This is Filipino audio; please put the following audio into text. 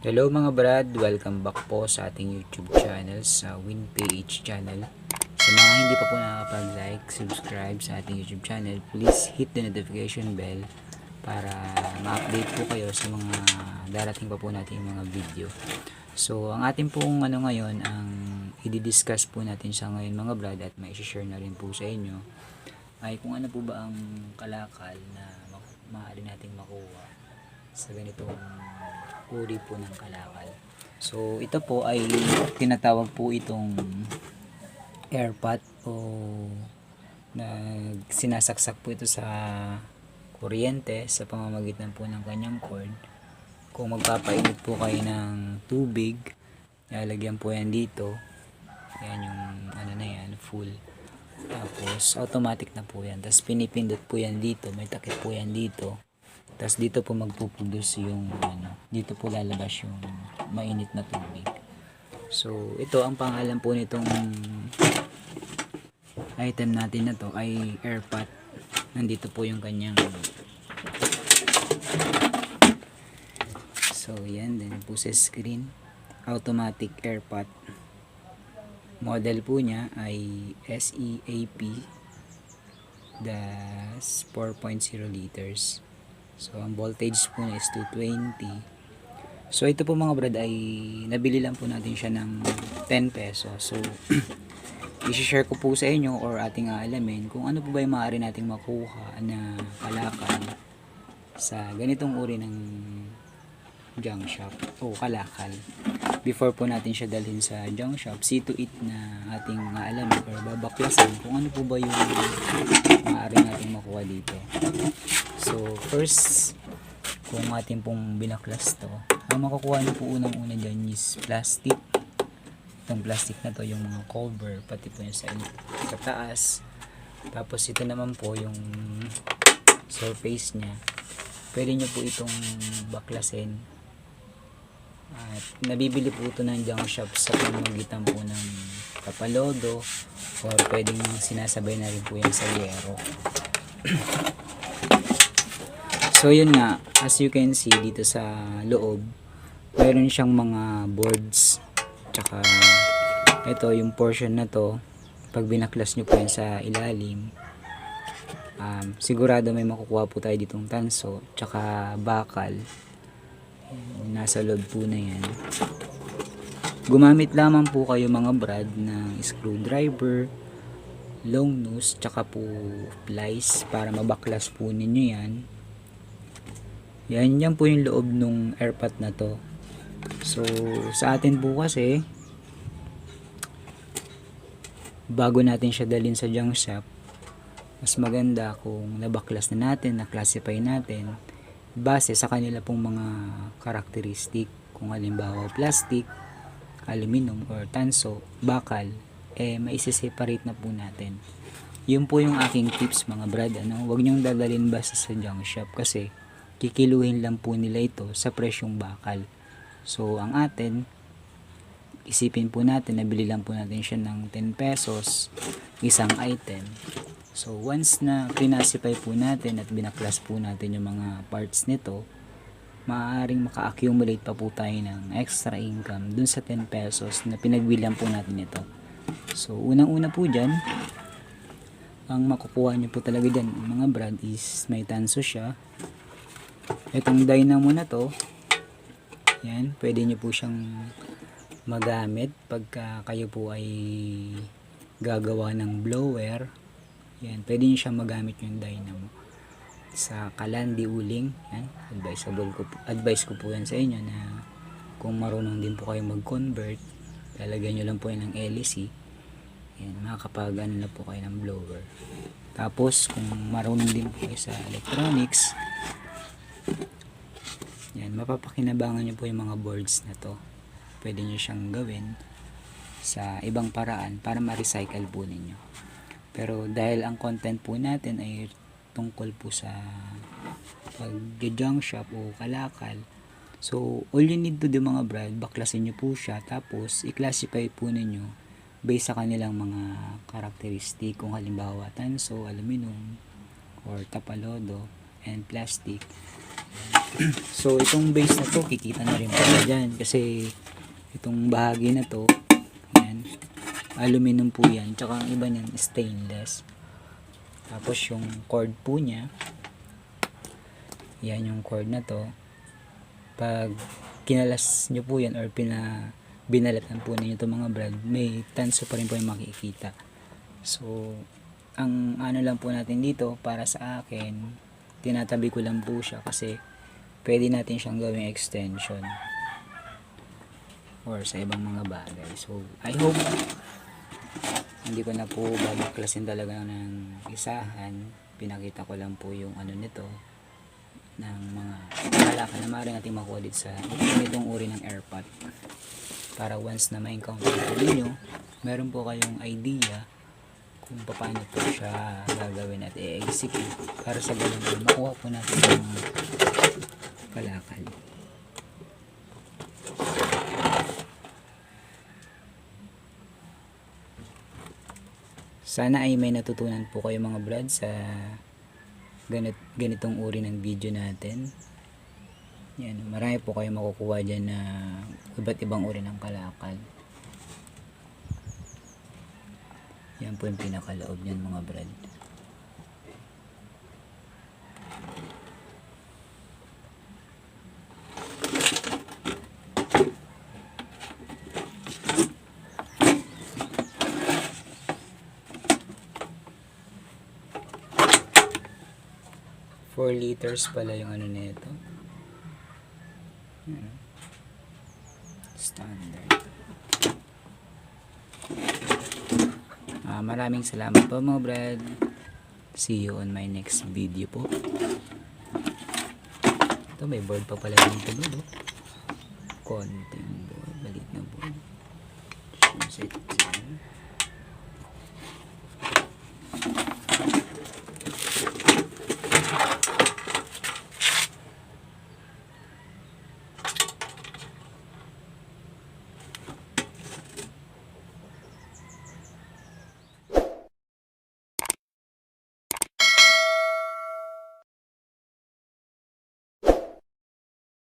Hello mga brad, welcome back po sa ating YouTube channel, sa WinPH channel. Sa mga hindi pa po nakakapag-like, subscribe sa ating YouTube channel, please hit the notification bell para ma-update po kayo sa mga darating pa po nating mga video. So ang ating pong ngayon, ang i-discuss po natin sa ngayon mga brad at ma-share na rin po sa inyo ay kung ano po ba ang kalakal na maaari nating makuha sa ganitong uri po ng kalakal. So ito po ay tinatawag po itong airpot o na sinasaksak po ito sa kuryente sa pamamagitan po ng kanyang cord. Kung magpapainit po kayo ng tubig, ilalagyan po yan dito. Yan yung na yan, full. Tapos automatic na po yan. Tapos pinipindot po yan dito, may takip po yan dito. Tapos dito po magpuproduce yung dito po lalabas yung mainit na tubig. So ito ang pangalan po nitong item natin na to ay airpot. Nandito po yung kanyang, so yan din po sa screen, automatic airpot. Model po niya ay SEAP-4.0 liters. So ang voltage po niya is 220. So ito po mga brad ay nabili lang po natin siya ng 10 pesos. So i-share ko po sa inyo or ating aalamin kung ano po ba yung maaari nating makuha na kalakal sa ganitong uri ng junk shop o kalakal. Before po natin siya dalhin sa junk shop, see to it na ating aalamin or babaklasin kung ano po ba yung maaari nating makuha dito. So first, kung ating pong binaklas to, ang makukuha nyo po unang-una dyan is plastic. Itong plastic na to, yung mga cover, pati po yung sa taas. Tapos ito naman po yung surface nya. Pwede nyo po itong baklasin. At nabibili po ito ng junk shop sa pamamagitan po ng kapalodo or pwedeng sinasabay na rin po yan sa yero. So yun nga, as you can see dito sa loob, mayroon siyang mga boards. Tsaka ito yung portion na to, pag binaklas nyo po yan sa ilalim, sigurado may makukuha po tayo ditong tanso, tsaka bakal. Nasa loob po na yan. Gumamit lamang po kayo mga brad ng screwdriver, long nose, tsaka po plies para mabaklas po ninyo yan. Yan po yung loob nung airpot na to. So sa atin po kasi, bago natin siya dalhin sa junk shop, mas maganda kung nabaklas na natin, na-classify natin base sa kanila pong mga karakteristik. Kung halimbawa plastic, aluminum or tanso, bakal, maisi-separate na po natin. Yun po yung aking tips mga brad. Huwag nyong dadalhin basta sa junk shop kasi kikiluhin lang po nila ito sa presyong bakal. So ang atin, isipin po natin, nabili lang po natin siya ng 10 pesos isang item. So once na classify po natin at binaklas po natin yung mga parts nito, maaaring maka-accumulate pa po tayo ng extra income dun sa 10 pesos na pinagbilan po natin ito. So unang-una po dyan, ang makukuha nyo po talaga dyan mga brand is may tanso siya. Itong dynamo na to, yan, pwede nyo po siyang magamit pagka kayo po ay gagawa ng blower. Yan, pwede nyo siyang magamit yung dynamo sa kalandi uling. Yan, advice ko po yan sa inyo na kung marunong din po kayo mag-convert, lalagyan nyo lang po yan ng LEC. Yan, makakapag na po kayo ng blower. Tapos kung marunong din po kayo sa electronics, yan, mapapakinabangan nyo po yung mga boards na to. Pwede nyo siyang gawin sa ibang paraan para ma-recycle po ninyo. Pero dahil ang content po natin ay tungkol po sa pag-junk shop o kalakal, so all you need to do mga brad, baklasin nyo po siya, tapos i-classify po ninyo based sa kanilang mga karakteristik. Kung halimbawa tanso, aluminum, or tapalodo, and plastic, So itong base na to, kikita na rin pala dyan kasi itong bahagi na to, yan, aluminum po yan, tsaka ang iba niyan stainless. Tapos yung cord po niya, yan yung cord na to, pag kinalas nyo po yan or binalatan po ninyo itong mga brad, may tanso pa rin po yung makikita. So ang ano lang po natin dito, para sa akin, tinatabi ko lang po siya kasi pwede natin siyang gawing extension or sa ibang mga bagay. So I hope hindi ko na po babaklasin talaga ng isahan. Pinakita ko lang po yung ano nito ng mga kalakal na maaaring natin makuha dito sa itong uri ng airpot, para once na ma-encounter po ninyo, meron po kayong idea kung paano po siya gagawin at i-execute, para sa ganun makuha po natin yung kalakal. Sana ay may natutunan po kayo mga brad sa ganitong uri ng video natin. Yan, marami po kayo makukuha dyan na iba't ibang uri ng kalakal. Yan po yung pinakaloob niyan mga brad. Four liters pala yung ano nito. Standard. Maraming salamat po mga brad. See you on my next video po. Ito may board pa pala dito bro. Konting board, balit na board. Set.